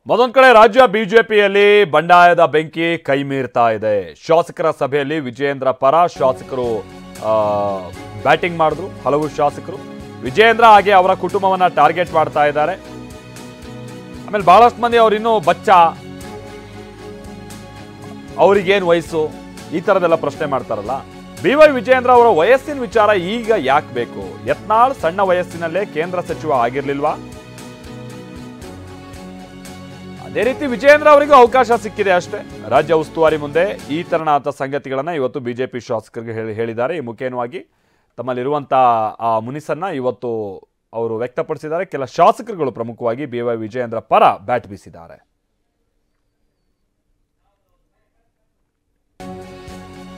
ಮತ್ತೊಂದು ಕಡೆ ರಾಜ್ಯ ಬಿಜೆಪಿಯಲ್ಲಿ ಬಂಡಾಯದ ಬೆಂಕಿ ಕೈ ಮೀರ್ತಾ ಇದೆ. ಶಾಸಕರ ಸಭೆಯಲ್ಲಿ ವಿಜಯೇಂದ್ರ ಪರ ಶಾಸಕರು ಬ್ಯಾಟಿಂಗ್ ಮಾಡಿದ್ರು. ಹಲವು ಶಾಸಕರು ವಿಜಯೇಂದ್ರ ಹಾಗೆ ಅವರ ಕುಟುಂಬವನ್ನ ಟಾರ್ಗೆಟ್ ಮಾಡ್ತಾ ಇದ್ದಾರೆ. ಆಮೇಲೆ ಬಹಳಷ್ಟು ಮಂದಿ ಅವ್ರು ಇನ್ನೂ ಬಚ್ಚ, ಅವ್ರಿಗೇನು ವಯಸ್ಸು, ಈ ತರದೆಲ್ಲ ಪ್ರಶ್ನೆ ಮಾಡ್ತಾರಲ್ಲ. BY ವಿಜಯೇಂದ್ರ ಅವರ ವಯಸ್ಸಿನ ವಿಚಾರ ಈಗ ಯಾಕೆ ಬೇಕು? ಯತ್ನಾಳ್ ಸಣ್ಣ ವಯಸ್ಸಿನಲ್ಲೇ ಕೇಂದ್ರ ಸಚಿವ ಆಗಿರ್ಲಿಲ್ವಾ? ಅದೇ ರೀತಿ ವಿಜಯೇಂದ್ರ ಅವರಿಗೂ ಅವಕಾಶ ಸಿಕ್ಕಿದೆ ಅಷ್ಟೇ. ರಾಜ್ಯ ಉಸ್ತುವಾರಿ ಮುಂದೆ ಈ ತರನಾದ ಸಂಗತಿಗಳನ್ನ ಇವತ್ತು ಬಿಜೆಪಿ ಶಾಸಕರಿಗೆ ಹೇಳಿದ್ದಾರೆ. ಈ ಮುಖೇನವಾಗಿ ತಮ್ಮಲ್ಲಿರುವಂತ ಆ ಮುನಿಸನ್ನ ಇವತ್ತು ಅವರು ವ್ಯಕ್ತಪಡಿಸಿದ್ದಾರೆ. ಕೆಲ ಶಾಸಕರುಗಳು ಪ್ರಮುಖವಾಗಿ BY ವಿಜಯೇಂದ್ರ ಪರ ಬ್ಯಾಟ್ ಬೀಸಿದ್ದಾರೆ.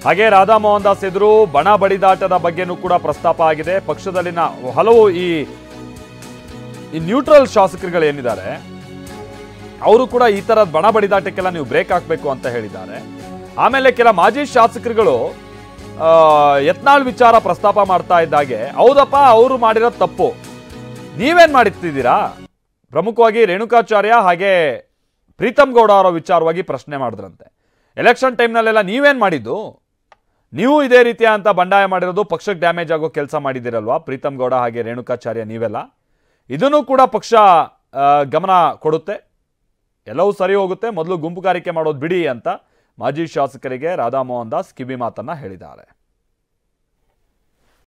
ಹಾಗೆ ರಾಧಾ ಮೋಹನ್ ದಾಸ್ ಎದುರು ಬಣ ಬಡಿದಾಟದ ಬಗ್ಗೆನೂ ಕೂಡ ಪ್ರಸ್ತಾಪ ಆಗಿದೆ. ಪಕ್ಷದಲ್ಲಿನ ಹಲವು ಈ ನ್ಯೂಟ್ರಲ್ ಶಾಸಕರುಗಳು ಏನಿದ್ದಾರೆ ಅವರು ಕೂಡ ಈ ತರದ ಬಣ ಬಡಿದಾಟಕ್ಕೆಲ್ಲ ನೀವು ಬ್ರೇಕ್ ಹಾಕಬೇಕು ಅಂತ ಹೇಳಿದ್ದಾರೆ. ಆಮೇಲೆ ಕೆಲ ಮಾಜಿ ಶಾಸಕರುಗಳು ಯತ್ನಾಳ್ ವಿಚಾರ ಪ್ರಸ್ತಾಪ ಮಾಡ್ತಾ ಇದ್ದಾಗೆ, ಹೌದಪ್ಪ ಅವರು ಮಾಡಿರೋ ತಪ್ಪು, ನೀವೇನ್ ಮಾಡುತ್ತಿದ್ದೀರಾ? ಪ್ರಮುಖವಾಗಿ ರೇಣುಕಾಚಾರ್ಯ ಹಾಗೆ ಪ್ರೀತಮ್ ಗೌಡ ಅವರ ವಿಚಾರವಾಗಿ ಪ್ರಶ್ನೆ ಮಾಡಿದ್ರಂತೆ. ಎಲೆಕ್ಷನ್ ಟೈಮ್ನಲ್ಲೆಲ್ಲ ನೀವೇನ್ ಮಾಡಿದ್ದು? ನೀವು ಇದೇ ರೀತಿಯ ಅಂತ ಬಂಡಾಯ ಮಾಡಿರೋದು, ಪಕ್ಷಕ್ಕೆ ಡ್ಯಾಮೇಜ್ ಆಗೋ ಕೆಲಸ ಮಾಡಿದಿರಲ್ವಾ ಪ್ರೀತಮ್ ಗೌಡ ಹಾಗೆ ರೇಣುಕಾಚಾರ್ಯ ನೀವೆಲ್ಲ. ಇದನ್ನು ಕೂಡ ಪಕ್ಷ ಗಮನ ಕೊಡುತ್ತೆ, ಎಲ್ಲವೂ ಸರಿ ಹೋಗುತ್ತೆ, ಮೊದಲು ಗುಂಪುಗಾರಿಕೆ ಮಾಡೋದು ಬಿಡಿ ಅಂತ ಮಾಜಿ ಶಾಸಕರಿಗೆ ರಾಧಾ ಮೋಹನ್ ದಾಸ್ ಕಿವಿ ಮಾತನ್ನ ಹೇಳಿದ್ದಾರೆ.